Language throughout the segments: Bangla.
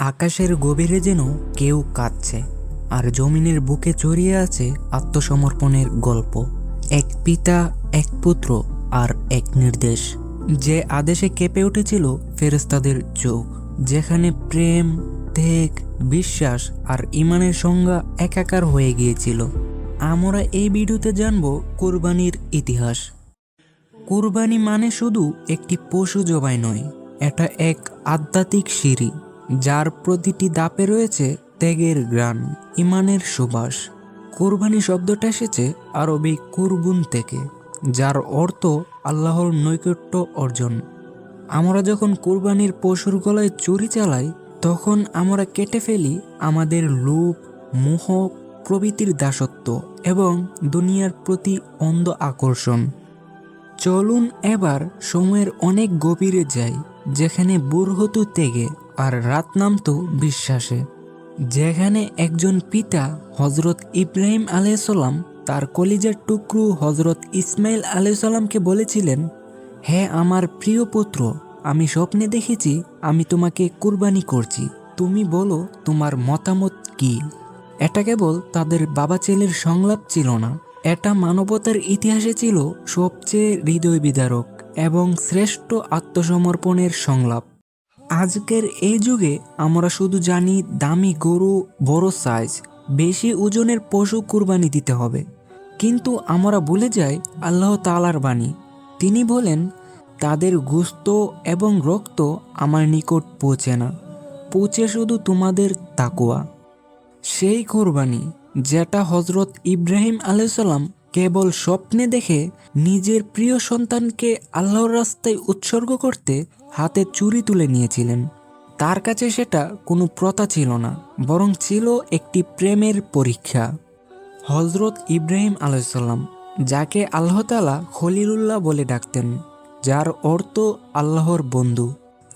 আকাশের গভীরে যেন কেউ কাঁদছে, আর জমিনের বুকে ছড়িয়ে আছে আত্মসমর্পণের গল্প। এক পিতা, এক পুত্র, আর এক নির্দেশ, যে আদেশে কেঁপে উঠেছিল ফেরেশতাদের চোখ, যেখানে প্রেম, ত্যাগ, বিশ্বাস আর ঈমানের সংজ্ঞা একাকার হয়ে গিয়েছিল। আমরা এই ভিডিওতে জানব কুরবানির ইতিহাস। কুরবানি মানে শুধু একটি পশু জবাই নয়, এটা এক আধ্যাত্মিক সিঁড়ি, যার প্রতিটি ধাপে রয়েছে ত্যাগের গ্রাণ, ঈমানের সুবাস। কুরবানি শব্দটা এসেছে আরবি কুরবুন থেকে, যার অর্থ আল্লাহর নৈকট্য অর্জন। আমরা যখন কুরবানির পশুর গলায় ছুরি চালাই, তখন আমরা কেটে ফেলি আমাদের লোভ, মোহ, প্রভৃতির দাসত্ব এবং দুনিয়ার প্রতি অন্ধ আকর্ষণ। চলুন এবার সময়ের অনেক গভীরে যাই, যেখানে ভোর হতো ত্যাগে আর রাত নামতো বিশ্বাসে। যেখানে একজন পিতা হজরত ইব্রাহিম আলাইহিসসালাম তার কলিজার টুকরো হজরত ইসমাইল আলাইহিসসালামকে বলেছিলেন, হে আমার প্রিয় পুত্র, আমি স্বপ্নে দেখেছি আমি তোমাকে কুরবানি করছি, তুমি বলো তোমার মতামত কি। এটা কেবল তাদের বাবা ছেলের সংলাপ ছিল না, এটা মানবতার ইতিহাসে ছিল সবচেয়ে হৃদয় বিদারক এবং শ্রেষ্ঠ আত্মসমর্পণের সংলাপ। আজকের এই যুগে আমরা শুধু জানি দামি গরু, বড় সাইজ, বেশি ওজনের পশু কুরবানি দিতে হবে, কিন্তু আমরা ভুলে যাই আল্লাহ তাআলার বাণী। তিনি বলেন, তাদের গোশত এবং রক্ত আমার নিকট পৌঁছে না, পৌঁছে শুধু তোমাদের তাকওয়া। সেই কুরবানি যেটা হজরত ইব্রাহিম আলাইহিসসালাম কেবল স্বপ্নে দেখে নিজের প্রিয় সন্তানকে আল্লাহর রাস্তায় উৎসর্গ করতে হাতে ছুরি তুলে নিয়েছিলেন। তার কাছে সেটা কোনো প্রথা ছিল না, বরং ছিল একটি প্রেমের পরীক্ষা। হজরত ইব্রাহিম আলাইহিসসালাম, যাকে আল্লাহ তাআলা খলিলুল্লাহ বলে ডাকতেন, যার অর্থ আল্লাহর বন্ধু,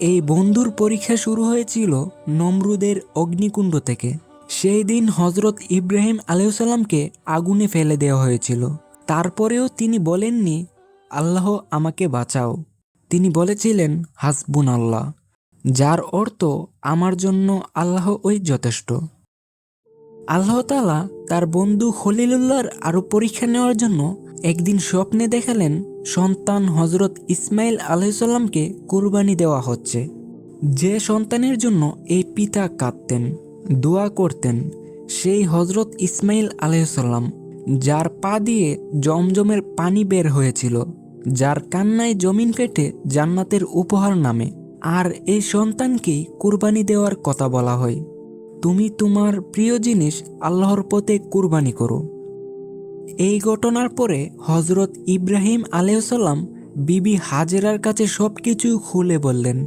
এই বন্ধুর পরীক্ষা শুরু হয়েছিল নমরুদের অগ্নিকুণ্ড থেকে। সেই দিন হজরত ইব্রাহিম আলাইহিসসালামকে আগুনে ফেলে দেওয়া হয়েছিল। তারপরেও তিনি বলেননি, আল্লাহ আমাকে বাঁচাও। তিনি বলেছিলেন, হাসবুন আল্লাহ, যার অর্থ আমার জন্য আল্লাহ ওই যথেষ্ট। আল্লাহ তাআলা তার বন্ধু খলিলুল্লাহর আরও পরীক্ষা নেওয়ার জন্য একদিন স্বপ্নে দেখালেন সন্তান হজরত ইসমাইল আলাইহিসসালামকে কুরবানি দেওয়া হচ্ছে। যে সন্তানের জন্য এই পিতা কাঁদতেন, দোয়া করতেন, সেই হজরত ইসমাইল আলাইহিসসালাম, যার পা দিয়ে জমজমের পানি বের হয়েছিল, যার কান্নায় জমিন ফেটে জান্নাতের উপহার নামে। আর এই সন্তানকেই কুরবানি দেওয়ার কথা বলা হয়। তুমি তোমার প্রিয় জিনিস আল্লাহর পথে কুরবানি করো। এই ঘটনার পরে হজরত ইব্রাহিম আলাইহিসসালাম বিবি হাজেরার কাছে সবকিছু খুলে বললেন।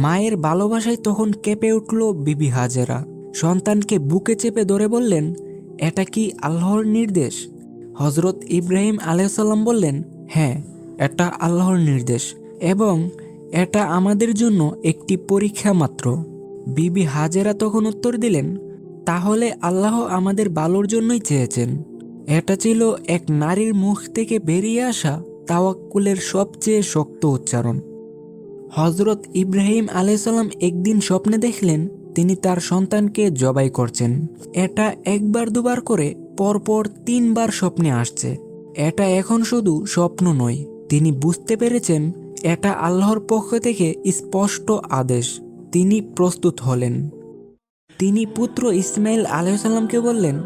মায়ের ভালোবাসায় তখন কেঁপে উঠল বিবি হাজেরা। সন্তানকে বুকে চেপে ধরে বললেন, এটা কি আল্লাহর নির্দেশ? হজরত ইব্রাহিম আলাইহিসসালাম বললেন, হ্যাঁ, এটা আল্লাহর নির্দেশ এবং এটা আমাদের জন্য একটি পরীক্ষা মাত্র। বিবি হাজেরা তখন উত্তর দিলেন, তাহলে আল্লাহ আমাদের ভালোর জন্যই চেয়েছেন। এটা ছিল এক নারীর মুখ থেকে বেরিয়ে আসা তাওয়াক্কুলের সবচেয়ে শক্ত উচ্চারণ। হজরত ইব্রাহিম আলাইহিসসালাম একদিন স্বপ্নে দেখলেন তিনি তার সন্তানকে জবাই করছেন। এটা একবার দুবার করে পরপর 3 বার স্বপ্নে আসছে। এটা এখন শুধু স্বপ্ন নয়, তিনি বুঝতে পেরেছেন এটা আল্লাহর পক্ষ থেকে স্পষ্ট আদেশ। তিনি প্রস্তুত হলেন। তিনি পুত্র ইসমাইল আলাইহিসসালামকে বললেন,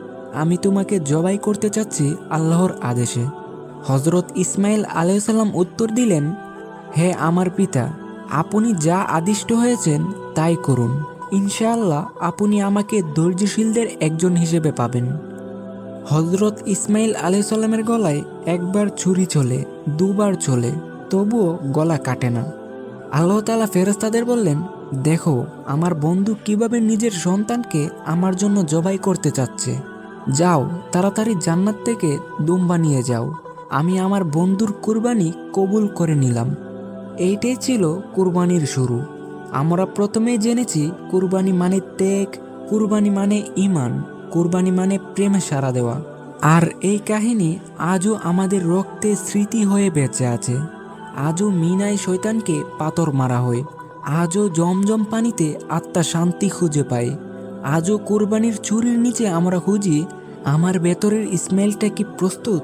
আমি তোমাকে জবাই করতে চাচ্ছি আল্লাহর আদেশে। হজরত ইসমাইল আলাইহিসসালাম উত্তর দিলেন, হে আমার পিতা, আপনি যা আদিষ্ট হয়েছেন তাই করুন। ইনশাআল্লাহ আপনি আমাকে ধৈর্যশীলদের একজন হিসেবে পাবেন। হজরত ইসমাইল আলাইহিসসালামের গলায় একবার ছুরি চলে, 2 বার চলে, তবুও গলা কাটে না। আল্লাহ তাআলা ফেরেশতাদের বললেন, দেখো আমার বন্ধু কিভাবে নিজের সন্তানকে আমার জন্য জবাই করতে চাচ্ছে। যাও, তাড়াতাড়ি জান্নাত থেকে দুম্বা নিয়ে যাও। আমি আমার বন্ধুর কুরবানি কবুল করে নিলাম। এইটাই ছিল কুরবানির শুরু। আমরা প্রথমেই জেনেছি কুরবানি মানে ত্যাগ, কুরবানি মানে ঈমান, কুরবানি মানে প্রেমে সাড়া দেওয়া। আর এই কাহিনী আজও আমাদের রক্তে স্মৃতি হয়ে বেঁচে আছে। আজও মিনায় শয়তানকে পাথর মারা হয়, আজও জমজম পানিতে আত্মা শান্তি খুঁজে পায়। আজও কোরবানির চুরির নিচে আমরা খুঁজি আমার ভেতরের স্মেলটা কি প্রস্তুত।